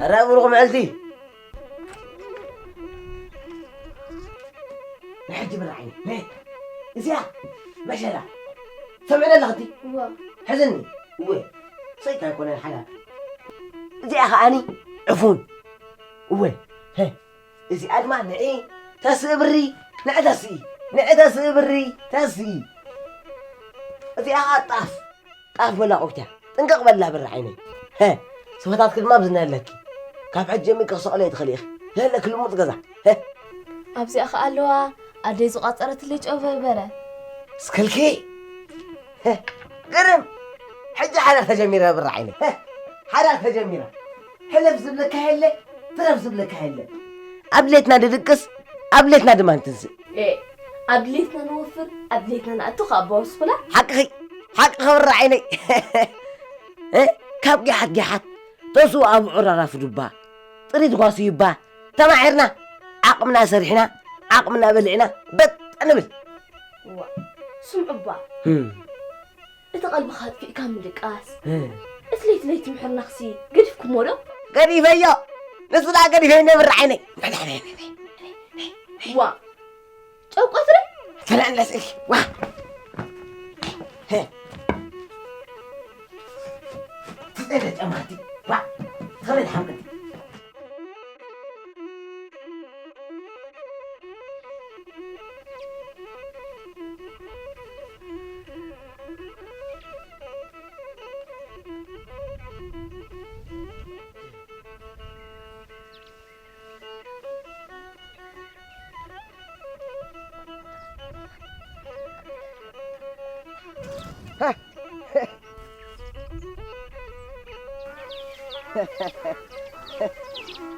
رابرغم معلتي نحجي من عيني ليه زيا مشلا سمعنا لغتي حزني وين صيتها يكون الحلال زي أخاني عفون وين هي زي أدمع نعي تسبري نعتسي بري تسي زي أخا طاف ولا قوتها تنقق بلا بالعيني ها صفتات كل ما بزنا لك كيف حجمك صالي تخليخ لا لك الموت قزع ها أبزي أخ ألوا أدي زقات أرت ليش أوفر برا سكلكي ها قرم حجة حالة جميلة بالعيني ها حالة جميلة حلف زبلك هلا ترف زبلك هلا قبلتنا ندقس قبلتنا دمان تنسي إيه قبلتنا نوفر قبلتنا نأتو خابوس فلا حق خبر عيني ها كاب جحت توسو أبو عرارة في دبا تريد قاسي يبا تمعرنا عقمنا سرحنا عقمنا بلعنا بت أنا بل سمع با إنت قلب خاد في كامل القاس إسليت محر نخسي قريفكم مولو قريفة يا نصلا قريفة نمر عيني وا جو قصري فلان لسك وا ها تسألت أماتي وا خلي حمقتي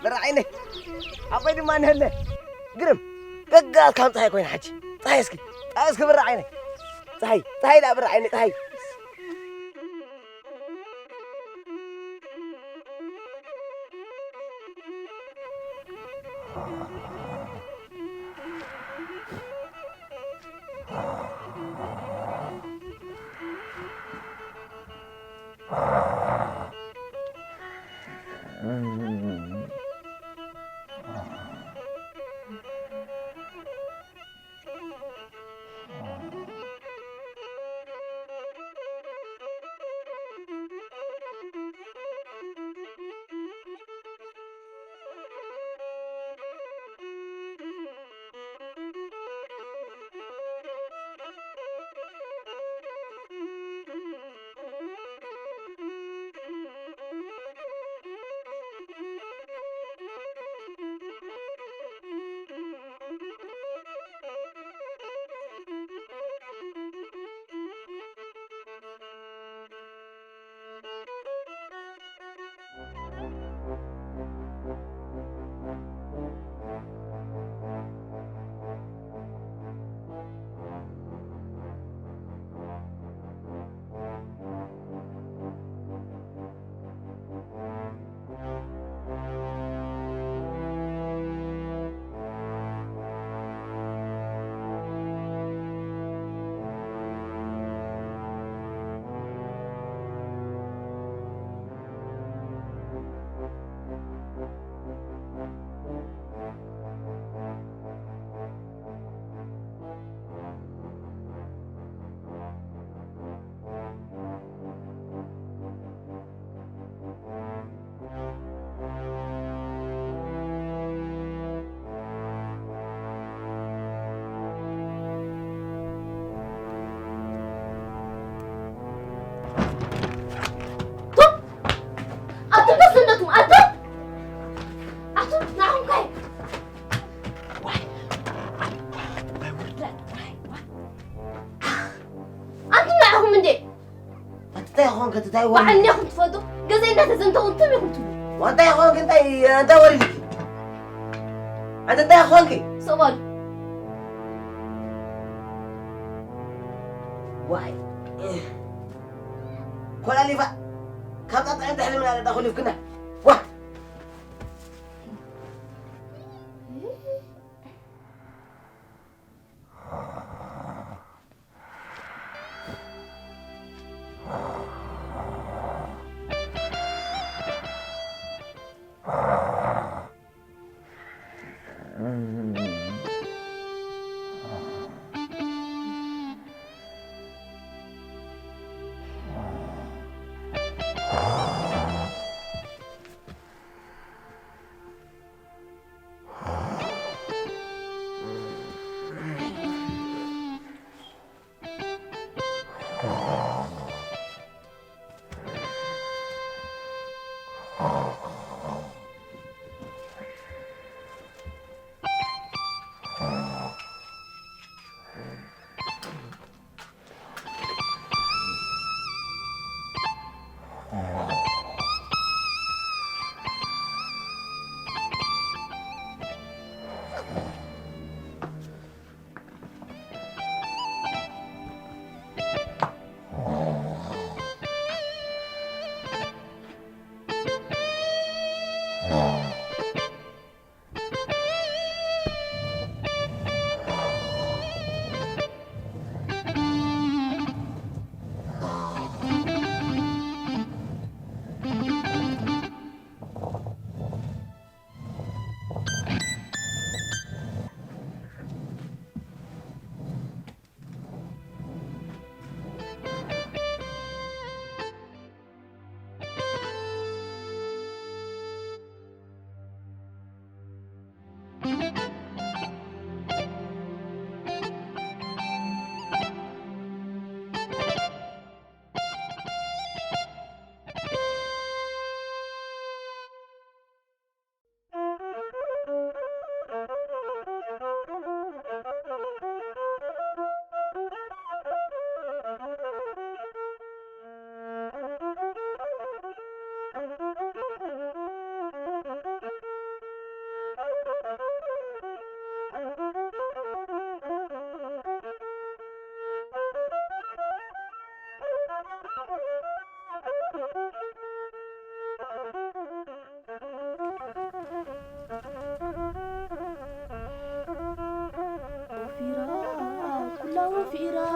برعيني عبيد ما نهله قرم ققال كم طهي كوين حج طهيسك برعيني طهي لا برعيني طهي وعني أخذ فدو جزينا تزنت وانتم يخنتوا وانت يا أخوانك انت ولدك انت يا أخوانك سؤال واي كل اللي بقى كم تطلع انت حلم من داخل في كنا واه فيرا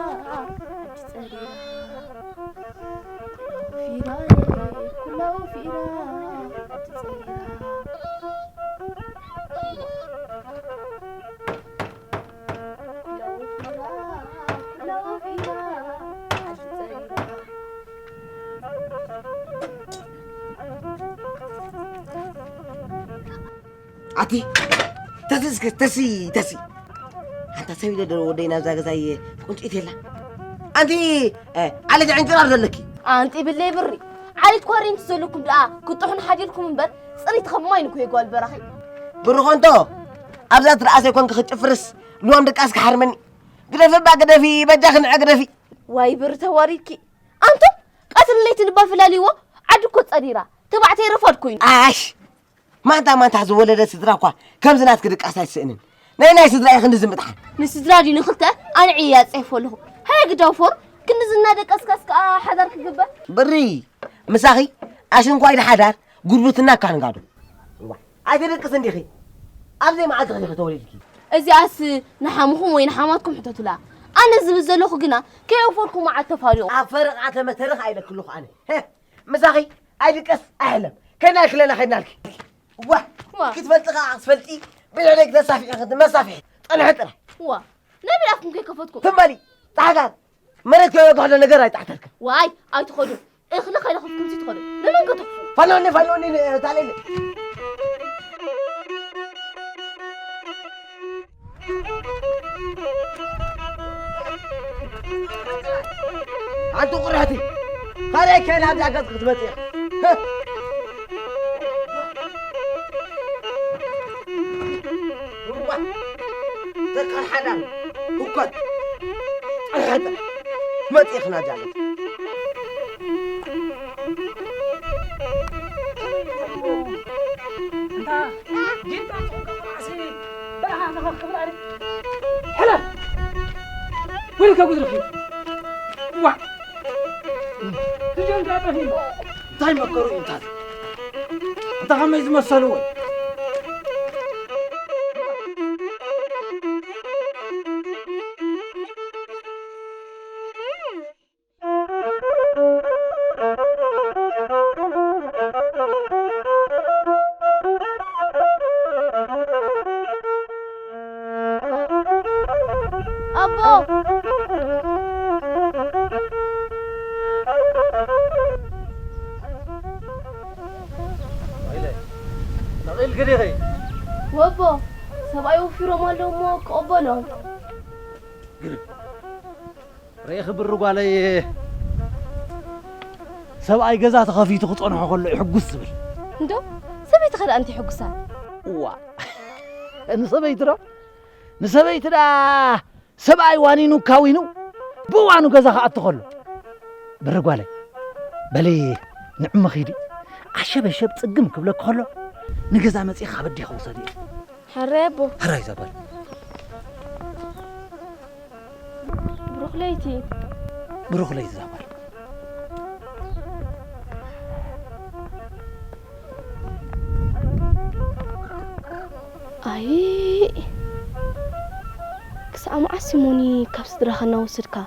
تسريرا فيرا كله فيرا تسريرا عتي تسي أنت سوي ده ودينا زي كنت إتلا أنت على ده عنجر لك أنت بالله بري على تقارين تسولكم كنت حن حاجلكم من بر صريت خماينكم يقول براخي برو أنتو أبزات رأسي يكون كخت فرس لو عندك أسك حرمني قدفي بجاخن عقدفي واي برتواريكي أنتم قتل اللي تنبا فلاليوا عدكو تصديرا تبعتي رفضكوين ما أنت ولد سدراكوا كم زنات كدك أساس سنين ناي سدراي خن زم بتحن نسدراجي نخلته أنا عيال صيفوله هاي قدافور كن زنا دك أسكاس حذر كجبة بري مساخي عشان قايد حذر قربتنا كان قادو عايزك سندخي أبزي ما عاد غير توليدك إذا نحامكم وين حاماتكم حتى تلا أنا زبزلوخ جنا كيف فرقكم مع التفاريق أفرق عتمة ترخ عيلك كله أنا مساخي عايزك أهلا كنا كلنا خدناك كنت فلتقى عصفلتي بينك ده صافي أخذ ما صافي أنا حتى نبي لكم كيف كفتكم ثم لي تعال مرت كيف يقعد نجرا تحتك واي أي تخدوا إخنا خير خدكم تدخلوا لما كتبوا فلوني تعالي أنتو قرهتي خليك هنا أبدأ قد خدمتي تلقى الحنان وقد الحنان ما تيخنا جالك انت جيت تقول راسي بقى انا خبر عليك حلا وين كابو درخي وا تجي جابه هنا طيب مكرو انت غمز مسلوي وابو سبعي وفيرو مالو مو قبلهم ريخ بالرقو علي سبعي جزات خفي تخطونه كله يحقس بل ندو سبيت خل انت حقسان وا نسبيت دا سبعي وانينو كاوينو بوانو جزا خاطر كله بالرقو علي بلي نعم خيدي عشب صقم كبلك كله نجزا مصي خبدي خوسدي حريبو حراي زبل بروخليتي زبل اي كسام عسموني كبس درخنا وسدكا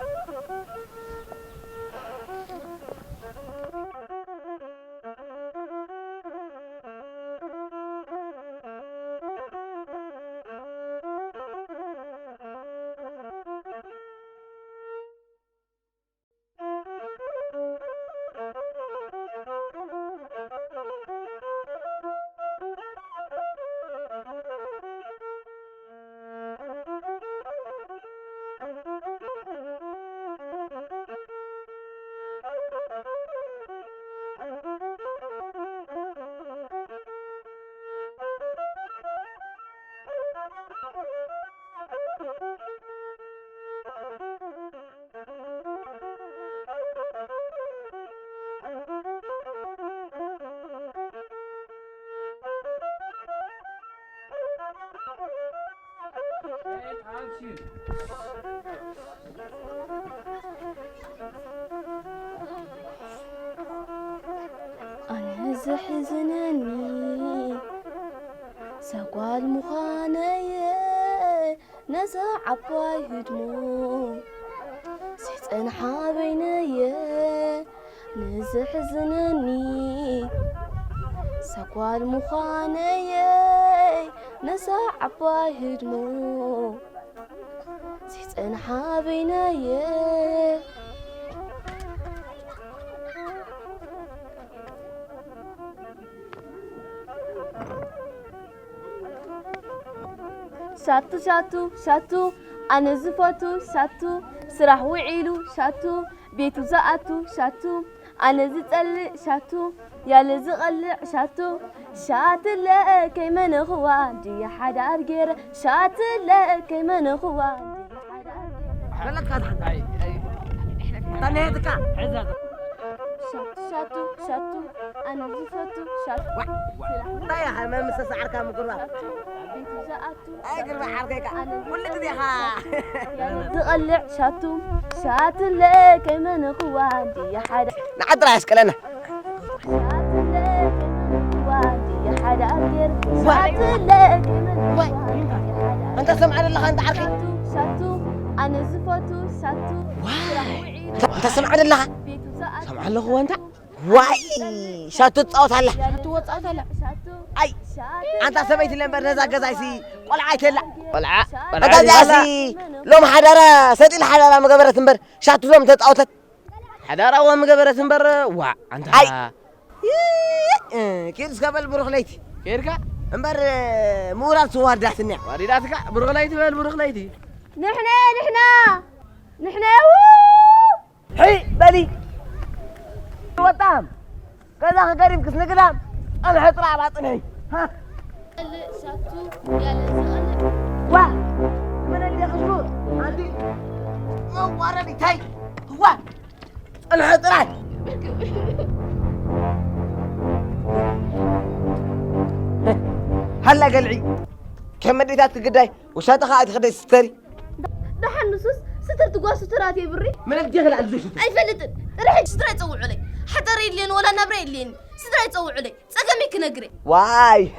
أنا زحزنني سقال مخانية نزع عباي هدمو زيتنحا بيني نزحزنني سقوال مخاني نسا عباي هدمو زيتنحا بيني شاتو شاتو شاتو أنا زفاتو شاتو سرح وعيلو شاتو بيتو زقاتو شاتو أنا زتقلق شاتو يا لزقلق شاتو شاتلا كيما نخوان دي حدا غير شاتلا كيما نخوان دي حدا لك هذا اي طني هذاك شاتو شاتو أنا زفاتو شاتو طيب ما مسس عركه مقرب بيتو زقاتو اقرب حركك ولا كذي ها تقلع شاتو شاتلا كيما نخوان دي حدا نعد راسك لنا انت سمع الله انت عارفي شاتو انا زفاتو شاتو انت سمع الله سمع الله هو انت واي شاتو تصوت هلا توصات هلا شاتو اي انت سمعت لمبر نزا غزايسي قلعت هلا قلعه غزايسي لو محدره سدي الحدره مقبره انبر شاتو زم تتصوتت حداره ومقبره انبر وا انت كيرس قبل بروخليتي كيركا انبر مورال صور داتني واريداتك برغليتي بالبرغليتي نحنا حي بالي وطام كذا قريب كسنا كلام انا حطلع على طني ها شاتو يا لزقلق وا من اللي خشور عندي موارني تاي هو انا حطلع هلا قلعي كم مديتات قداي وشاتخ قاعد خدي ستري دحنسوس ستر تقوا سترات يا بري من بدي اخلع الزوج اي فلت رح ستر يصوع علي حتى ريلين ولا نبري لين ستر يصوع علي صقمي كنغري واي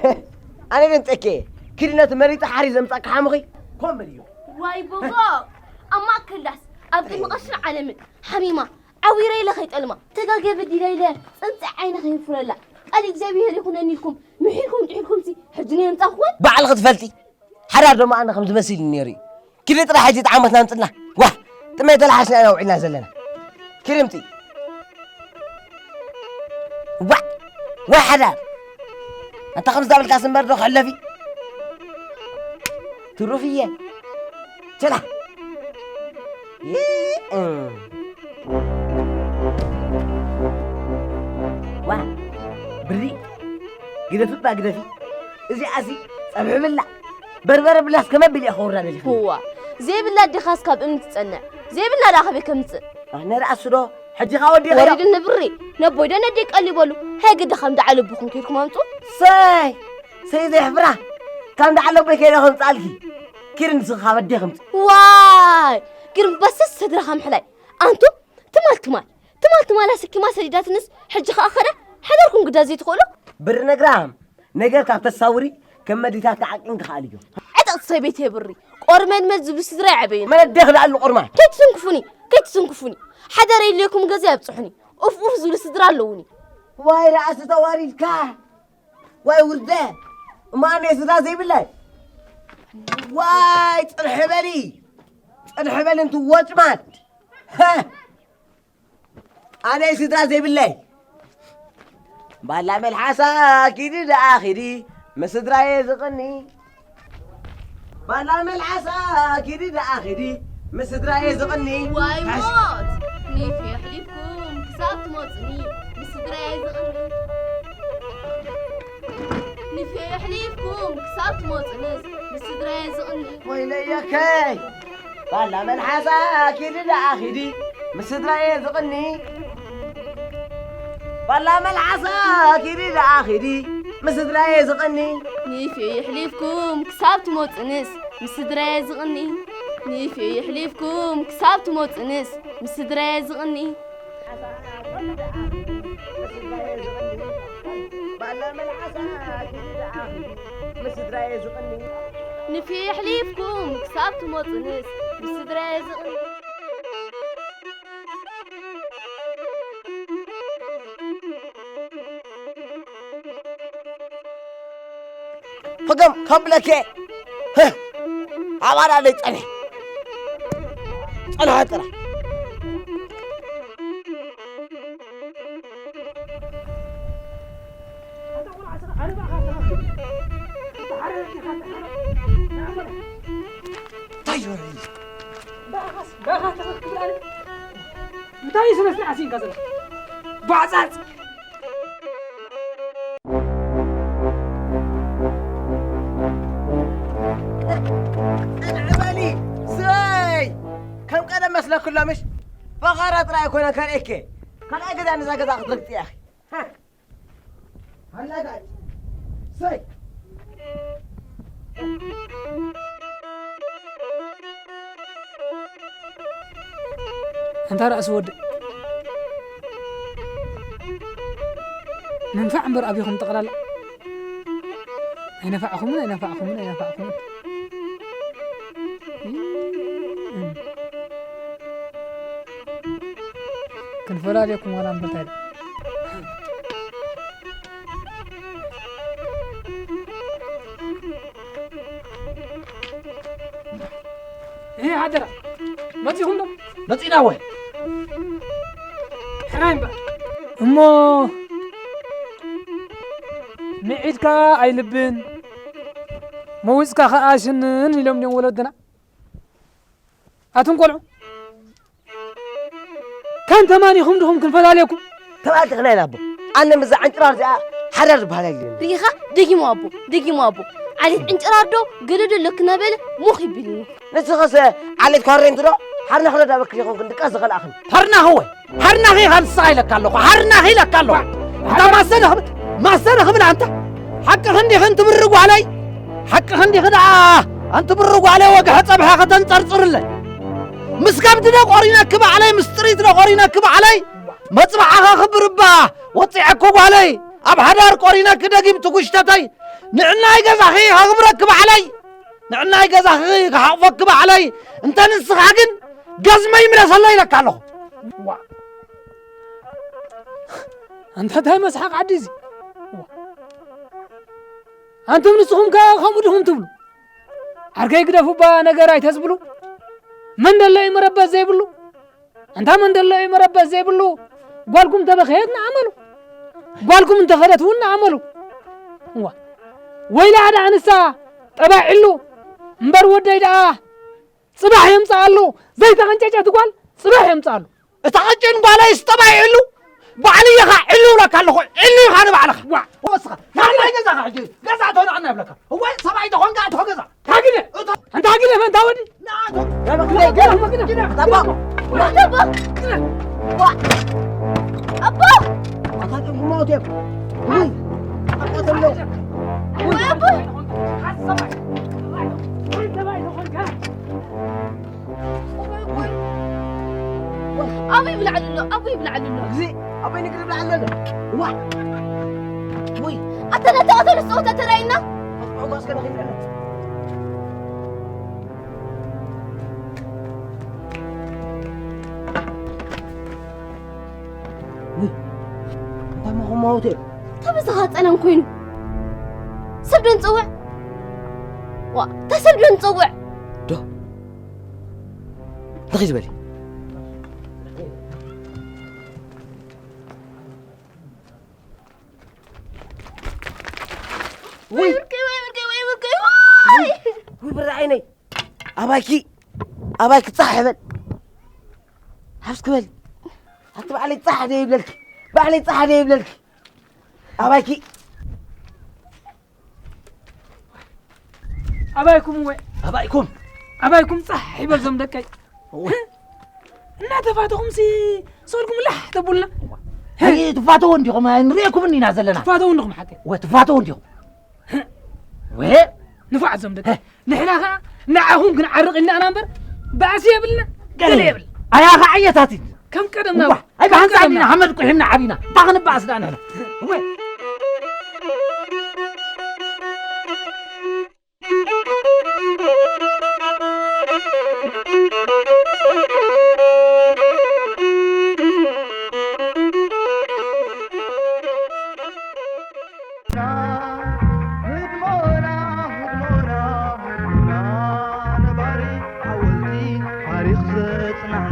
انا بنتكي كلنا مريت حاريز امطاك حمخي كم مليون واي بابا اما كلاس ابدي مقشر علمك حميمه عويري لخيت الماء تقاقي بدي ليلى انت عينك يفرلا قال اكزابير يكونني لكم محيلكم تحيلكم سي حجني انت اخوان بعل غتفلتي حرار دما انا خمس مسيل نيري كل طرح حاجه تعمتنا نطلع واه تميت الحسن انا وعينا زلنا كرمتي وا حرار انت خمس دابل كاس مبردو خلفي تروفيه تلا وا بري قدفت با قدفي ازي اسي صبح بلا بربر بلاس كما بلي اخورنا لي هو زي بالله دي خاص كاب امن تصنع زي بالله راخبي كمص انا راس دو حجي خاودي غير وريد النبري نبوي دنا ديك قال لي بولو هي قد خم دعلو بكم كيفكم امطو سي زي حبره كان دعلو بكيرهم صالكي كيرن سخا بدي خمس واي كيرن بس صدر خم حلاي انتو تمال اسكي ما سديدات نس حجي اخره حضركم قدا زي تقولوا بر نغرام نغر كاب تصوري كم مديتات عقين خاليو عطت صيبيتي بري قرمن مزب سدرا عبين ما ندخل على القرمان كيت تنكفوني حدري ليكم غزا يبصحني اوف زول سدرا لوني واي راس تواريد كا واي ورده ما اني سدا زي بالله واي طرحبلي انتو وجمات ها انا سدا زي بالله بالا ملحسا كيدي داخلي مسدراي زقني بالا ملحسا كيدي داخلي مسدراي زقني واي موت نيفي حليفكم كسبت موتني مسدراي زقني نيفي حليفكم كسبت موتني مسدراي زقني ويليكي بالا ملحسا كيدي داخلي مسدراي زقني والله ملعصا كيري داخلي مسدرا يزقني نيفي حليفكم كسبت موت انس مسدرا يزقني نيفي حليفكم كسبت موت انس مسدرا يزقني والله ملعصا كيري داخلي مسدرا يزقني نيفي حليفكم كسبت موت انس مسدرا يزقني فقم قبلك عبارة عن أنا هاترا طيب متى يسمع عسين كذا بعزاز العملي ساي كم قدم مسلا كله مش فقرات رأي كنا كان إيكي كان أجد أنا زاكد أخذت يا أخي ها هلا قاعد ساي أنت رأس ود ننفع بر أبيكم تقرأ ينفعكم من ينفعكم من ينفعكم كن فرادكم ولا مبتدئ إيه عدرا ما تيهم دم مصينا وين حرايم بقى أمو نعيدك أي لبن موزك خاشن اليوم يوم ولدنا أتنقلوا كان تماني خمدهم كن فلاليكم تبعت غنينا أبو أنا مزع عنترار زي حرر بهالليل ريخا دقي مو أبو علي عنترار دو قلدو لك نبل مخي بلني نسخص علي تكررين ترى حرنا خلنا دابك يخون كنت كاس غل أخن حرنا هو حرنا غير هالسايلك قالوا حرنا غير لك قالوا أنت ما سنخ من أنت حق خندي خنت برقوا علي حق خندي خدعة أنت برقوا علي وقع صبحة خدن ترصر له مسكبتنا قرينا كبا علي مستريتنا قرينا كبا علي مصبعها خبر با وطيعكم علي أب حدار قرينا كده جبت كشتتي نعنا يجزاخي خبرك كبا علي نعنا يجزاخي حفك كبا علي أنت نسخاجن جز ما يملس الله يلك عليه أنت هاي مسحق عديزي أنتم نسخهم كخمودهم تبلو عركي يقدفوا با نقراي تسبلو من دلائي مربى زي بلو أنت من دلائي مربى زي بلو قالكم تبخيتنا عملوا قالكم انت خدتونا عملوا ويلا عدا عنسا طبع علو مبر ودي دا صباح يمصالو زي تغنجاجا تقول صباح يمصالو اتغجن بالا يستبع علو بعلي يخا علو لك الله علو خانب على خوا وسخ ما لا يجزا حجي جزا تون عنا بلك هو سبعي تكون قاعد هو جزا تاكله انت تاكله فين تاودي لا ما كده طبعا أبا أخذ موت يا وي أخذ له أبي يبلع له زي أبي نقلب لعنده وا وي أتلا الصوت تراينا أسمعوا قاس كده خير وي أنت ما هو موت تبزغات أنا مكوينو سبدن صوع تسبدن صوع ده دقيت بالي وي برد عيني أباكي تصحبل حفظك بالي هتبع علي تصحب يا بلالك بعلي تصحب يا بلالك أباكي أبايكم صح يبل زمدكاي نا تفاتهم سي صوركم لح تبولنا هي تفاتو عندكم نريكم اني نازلنا تفاتوا عندكم حتى وتفاتو عندكم وي نفع زمدك نحنا نعهم كنعرق لنا انا نمبر بعسي يبلنا قال يبل ايا عيتاتي كم قدمنا اي بحنصعدنا حمد قحمنا عبينا تاغن باسنا هنا وي ጽናሕ